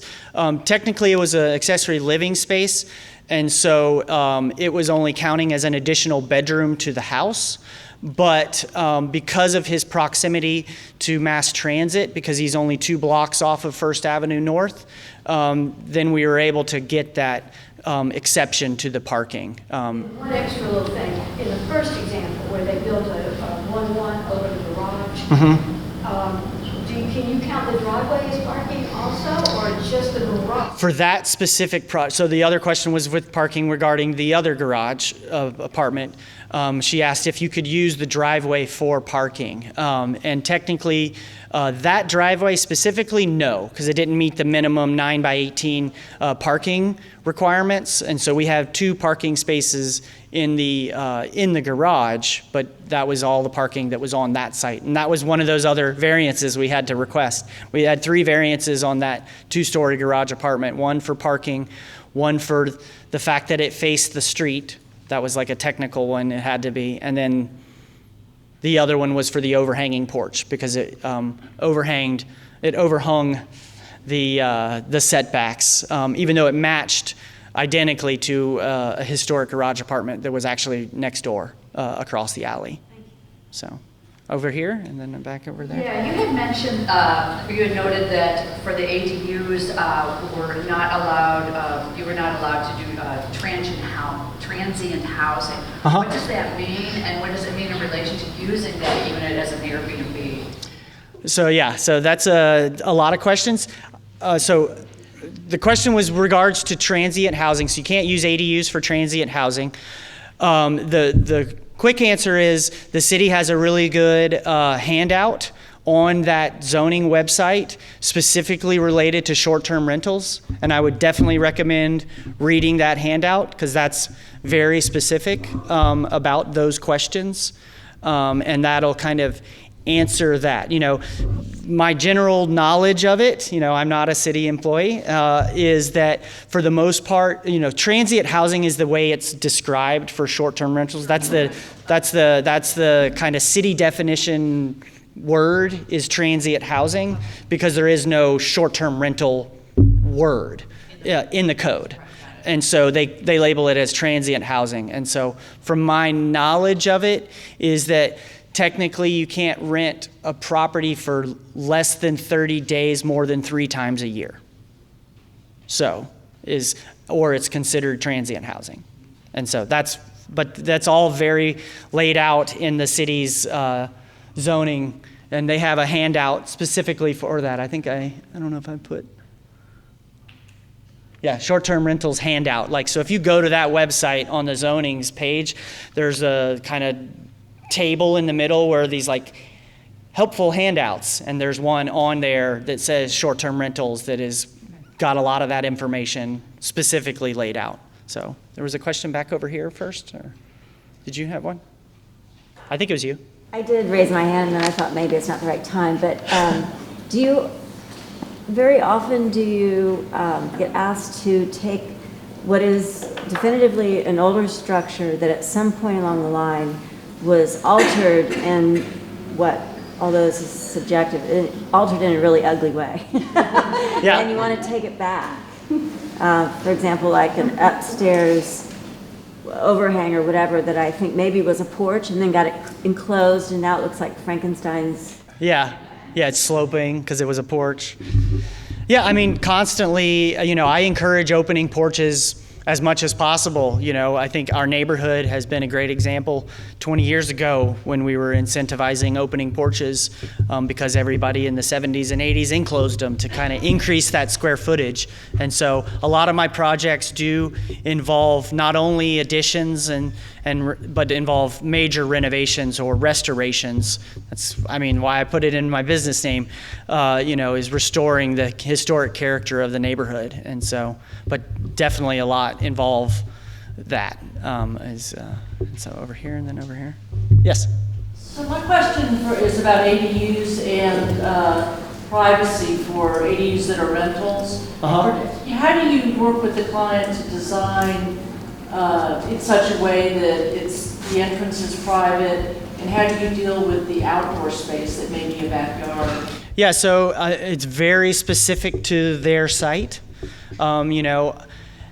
Technically, it was an accessory living space, and so it was only counting as an additional bedroom to the house. But because of his proximity to mass transit, because he's only 2 blocks off of First Avenue North, then we were able to get that exception to the parking. One extra little thing. In the first example, where they built a 1-1 over the Can you count the driveway as parking also, or just the garage? For that specific so the other question was with parking regarding the other garage apartment. She asked if you could use the driveway for parking. And technically, that driveway specifically, no, because it didn't meet the minimum 9 by 18 parking requirements. And so we have 2 parking spaces in the garage, but that was all the parking that was on that site. And that was one of those other variances we had to request. We had 3 variances on that 2-story garage apartment, 1 for parking, 1 for the fact that it faced the street. That was like a technical one, it had to be. And then the other one was for the overhanging porch because it overhung the setbacks, even though it matched identically to a historic garage apartment that was actually next door across the alley. So over here and then back over there. Yeah, you had mentioned, you had noted that for the ADUs were not allowed, you were not allowed to do transient housing. What does that mean, and what does it mean in relation to using that unit as an Airbnb? So that's a lot of questions. So the question was regards to transient housing. So you can't use ADUs for transient housing. The quick answer is the city has a really good handout on that zoning website specifically related to short-term rentals. And I would definitely recommend reading that handout because that's very specific about those questions. And that'll kind of answer that. My general knowledge of it, I'm not a city employee, is that for the most part, transient housing is the way it's described for short-term rentals. That's the kind of city definition word is transient housing because there is no short-term rental word in the code. And so they label it as transient housing. And so from my knowledge of it is that technically you can't rent a property for less than 30 days more than 3 times a year. Or it's considered transient housing. And so that's all very laid out in the city's zoning, and they have a handout specifically for that. I think I don't know if I put, short-term rentals handout. So if you go to that website on the zonings page, there's a kind of table in the middle where these helpful handouts, and there's one on there that says short-term rentals that is got a lot of that information specifically laid out. So there was a question back over here first, or did you have one? I think it was you. I did raise my hand, and then I thought maybe it's not the right time, but very often do you get asked to take what is definitively an older structure that at some point along the line was altered and although this is subjective, it altered in a really ugly way. Yeah. And you want to take it back. For example, like an upstairs overhang or whatever that I think maybe was a porch and then got it enclosed and now it looks like Frankenstein's. Yeah, it's sloping because it was a porch. Yeah, I mean, constantly, I encourage opening porches as much as possible. I think our neighborhood has been a great example 20 years ago when we were incentivizing opening porches because everybody in the 70s and 80s enclosed them to kind of increase that square footage. And so a lot of my projects do involve not only additions but involve major renovations or restorations. That's, why I put it in my business name, is restoring the historic character of the neighborhood. And so, but definitely a lot involve that. So over here and then over here. Yes? So my question is about ADUs and privacy for ADUs that are rentals. How do you work with the client to design in such a way that the entrance is private, and how do you deal with the outdoor space that may be a backyard? Yeah, so it's very specific to their site.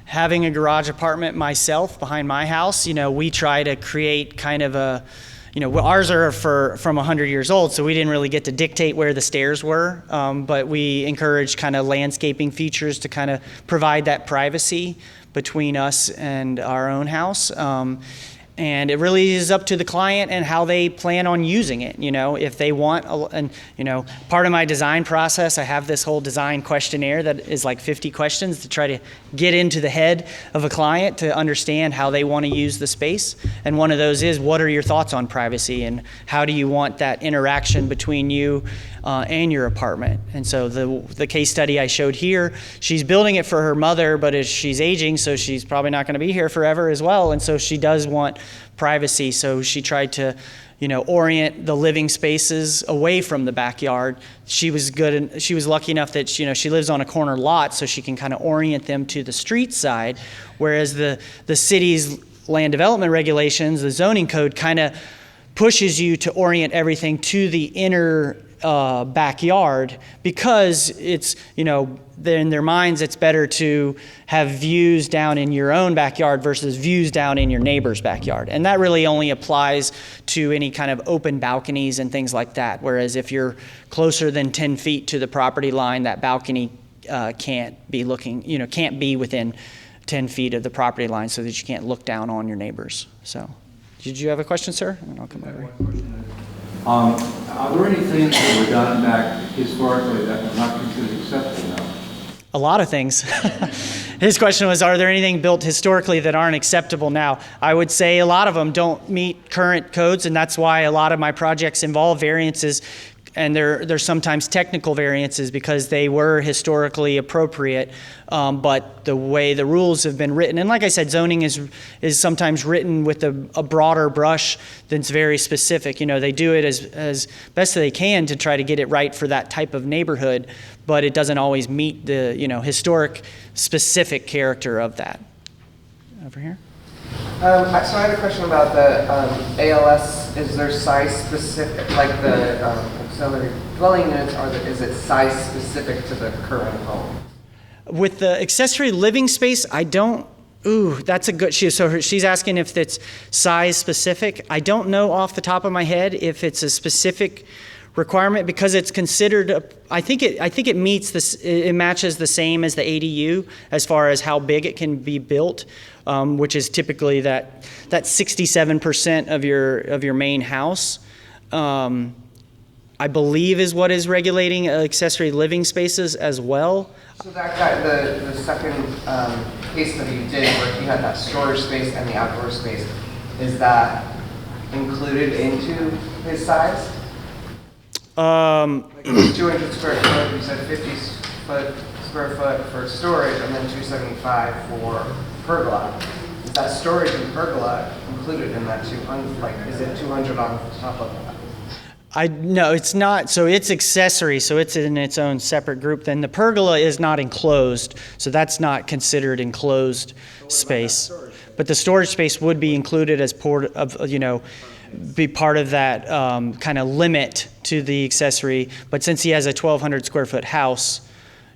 Having a garage apartment myself behind my house, we try to create kind of ours are from 100 years old, so we didn't really get to dictate where the stairs were, but we encourage kind of landscaping features to kind of provide that privacy between us and our own house. And it really is up to the client and how they plan on using it. If they want, part of my design process, I have this whole design questionnaire that is like 50 questions to try to get into the head of a client to understand how they want to use the space. And one of those is, what are your thoughts on privacy and how do you want that interaction between you and your apartment? And so the case study I showed here, she's building it for her mother, but as she's aging, so she's probably not going to be here forever as well. And so she does want privacy. So she tried to, orient the living spaces away from the backyard. She was lucky enough that, she lives on a corner lot, so she can kind of orient them to the street side. Whereas the city's land development regulations, the zoning code kind of pushes you to orient everything to the inner backyard, because it's, in their minds, it's better to have views down in your own backyard versus views down in your neighbor's backyard. And that really only applies to any kind of open balconies and things like that. Whereas if you're closer than 10 feet to the property line, that balcony can't be within 10 feet of the property line, so that you can't look down on your neighbors. So, did you have a question, sir? And I'll come over. Are there any things that were done back historically that are not considered acceptable now? A lot of things. His question was, are there anything built historically that aren't acceptable now? I would say a lot of them don't meet current codes, and that's why a lot of my projects involve variances, and they're sometimes technical variances because they were historically appropriate, but the way the rules have been written, and like I said, zoning is sometimes written with a broader brush that's very specific. They do it as best they can to try to get it right for that type of neighborhood, but it doesn't always meet the historic specific character of that. Over here. So I had a question about the ALS. Is there size specific, like the auxiliary dwelling units, is it size specific to the current home? With the accessory living space, I don't. Ooh, that's a good. She's asking if it's size specific. I don't know off the top of my head if it's a specific requirement, because it's considered. I think it meets this. It matches the same as the ADU as far as how big it can be built, which is typically that 67% of your main house. I believe is what is regulating accessory living spaces as well. So that guy, the second case that you did, where he had that storage space and the outdoor space, is that included into his size? Like it's 200 square foot, you said 50 square foot for storage, and then 275 for pergola. Is that storage and pergola included in that 200? Like, is it 200 on top of that? No, it's not. So it's accessory, so it's in its own separate group. Then the pergola is not enclosed, so that's not considered enclosed space. But the storage space would be included as be part of that kind of limit to the accessory. But since he has a 1,200 square foot house,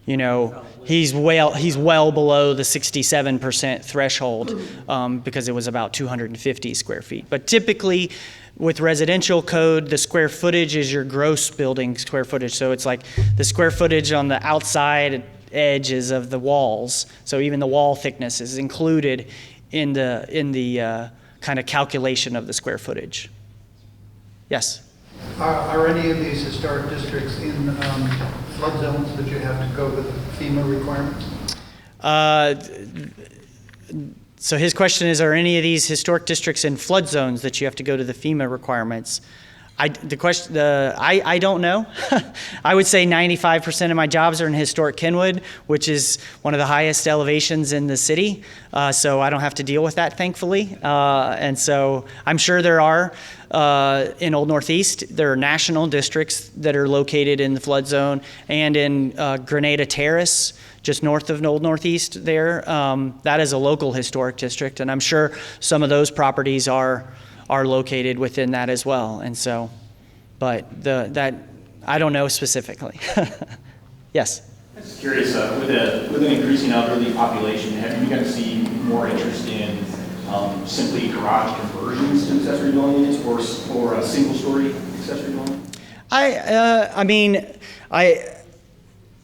he's well below the 67% threshold because it was about 250 square feet. But typically, with residential code, the square footage is your gross building square footage. So it's like the square footage on the outside edges of the walls. So even the wall thickness is included in the kind of calculation of the square footage. Yes? Are any of these historic districts in flood zones that you have to go with FEMA requirements? So his question is, are any of these historic districts in flood zones that you have to go to the FEMA requirements? I don't know. I would say 95% of my jobs are in historic Kenwood, which is one of the highest elevations in the city. So I don't have to deal with that, thankfully. And so I'm sure there are in Old Northeast, there are national districts that are located in the flood zone, and in Grenada Terrace, just north of Old Northeast there. That is a local historic district, and I'm sure some of those properties are located within that as well. And so, but that I don't know specifically. Yes? I'm just curious, with an increasing elderly population, have you begun to see more interest in simply garage conversions to accessory dwelling units or a single-story accessory dwelling?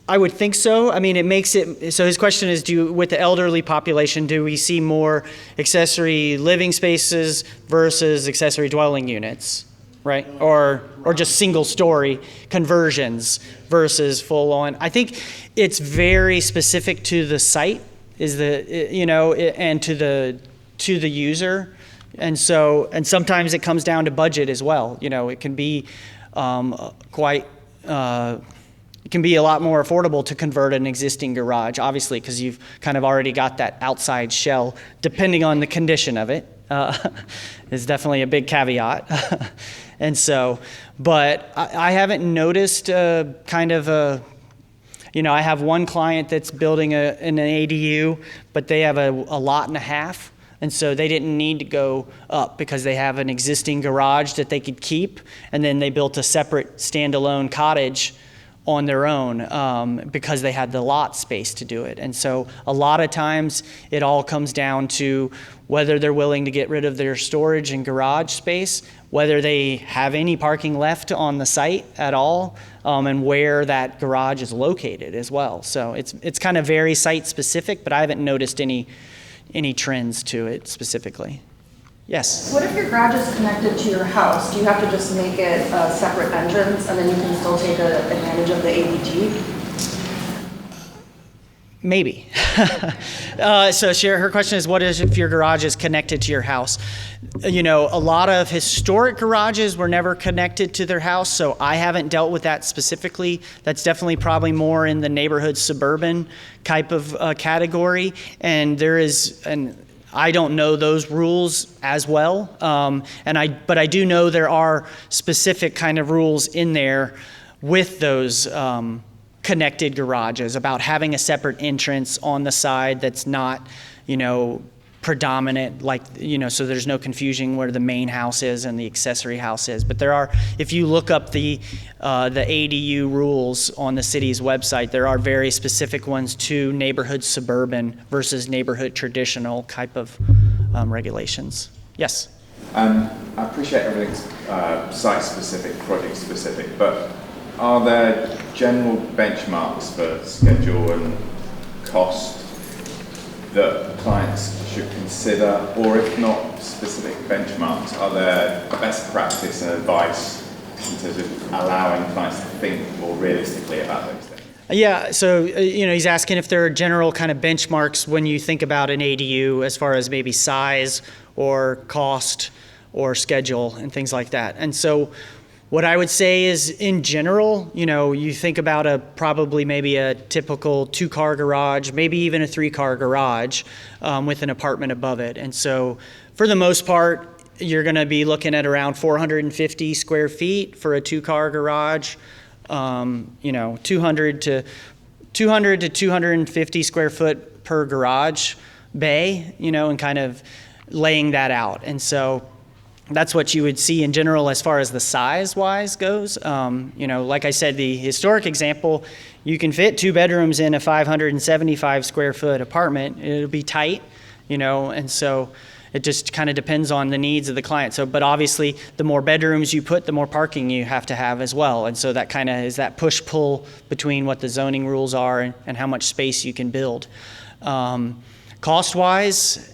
I would think so. I mean, it makes it, so his question is, with the elderly population, do we see more accessory living spaces versus accessory dwelling units, right? Or just single story conversions versus full on? I think it's very specific to the site, and to the user. And sometimes it comes down to budget as well. It can be it can be a lot more affordable to convert an existing garage, obviously, because you've kind of already got that outside shell, depending on the condition of it. Is definitely a big caveat. But I haven't noticed I have one client that's building an ADU, but they have a lot and a half. And so they didn't need to go up because they have an existing garage that they could keep. And then they built a separate standalone cottage on their own because they had the lot space to do it. And so a lot of times it all comes down to whether they're willing to get rid of their storage and garage space, whether they have any parking left on the site at all, and where that garage is located as well. So it's kind of very site specific, but I haven't noticed any trends to it specifically. Yes? What if your garage is connected to your house? Do you have to just make it a separate entrance and then you can still take advantage of the ADT? Maybe. Her question is, what if your garage is connected to your house? A lot of historic garages were never connected to their house, so I haven't dealt with that specifically. That's definitely probably more in the neighborhood suburban type of category, and I don't know those rules as well, but I do know there are specific kind of rules in there with those connected garages about having a separate entrance on the side that's not, predominant, so there's no confusion where the main house is and the accessory house is. But there are, if you look up the ADU rules on the city's website, there are very specific ones to neighborhood suburban versus neighborhood traditional type of regulations. Yes? I appreciate everything's site-specific, project-specific, but are there general benchmarks for schedule and cost that clients should consider, or if not specific benchmarks, are there best practice and advice in terms of allowing clients to think more realistically about those things? Yeah, so he's asking if there are general kind of benchmarks when you think about an ADU as far as maybe size or cost or schedule and things like that. And so what I would say is, in general, you think about probably maybe a typical 2-car garage, maybe even a 3-car garage with an apartment above it. And so for the most part, you're going to be looking at around 450 square feet for a 2-car garage, 200 to 250 square foot per garage bay, and kind of laying that out. And so that's what you would see in general as far as the size-wise goes. Like I said, the historic example, you can fit 2 bedrooms in a 575 square foot apartment. It'll be tight, and so it just kind of depends on the needs of the client. So, but obviously, the more bedrooms you put, the more parking you have to have as well. And so that kind of is that push-pull between what the zoning rules are and how much space you can build. Cost-wise,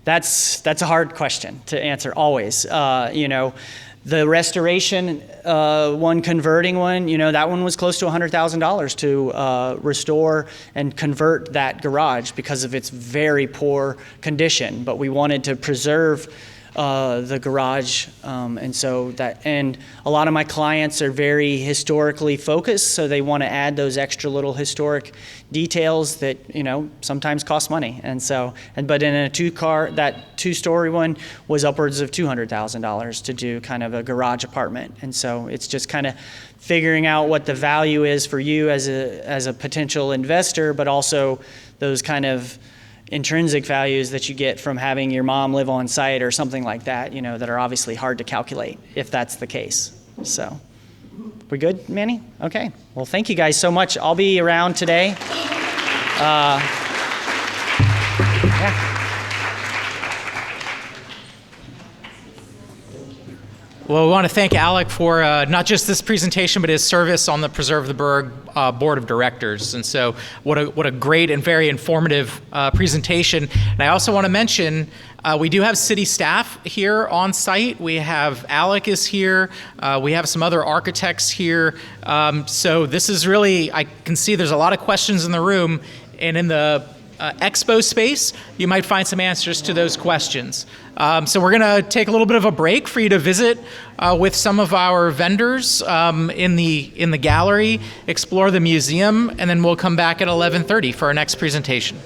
that's a hard question to answer always. The restoration one, converting one, that one was close to $100,000 to restore and convert that garage because of its very poor condition. But we wanted to preserve the garage, and a lot of my clients are very historically focused, so they want to add those extra little historic details that sometimes cost money. But in a 2-car, that 2-story one was upwards of $200,000 to do kind of a garage apartment. And so it's just kind of figuring out what the value is for you as a potential investor, but also those kind of intrinsic values that you get from having your mom live on site or something like that, that are obviously hard to calculate if that's the case. So, we good, Manny? Okay. Well, thank you guys so much. I'll be around today. Well, we want to thank Alec for not just this presentation, but his service on the Preserve the Burg Board of Directors. And so what a great and very informative presentation. And I also want to mention, we do have city staff here on site. We have Alec is here. We have some other architects here. So this is really, I can see there's a lot of questions in the room, and in the expo space, you might find some answers to those questions. So we're going to take a little bit of a break for you to visit with some of our vendors in the gallery, explore the museum, and then we'll come back at 11:30 for our next presentation.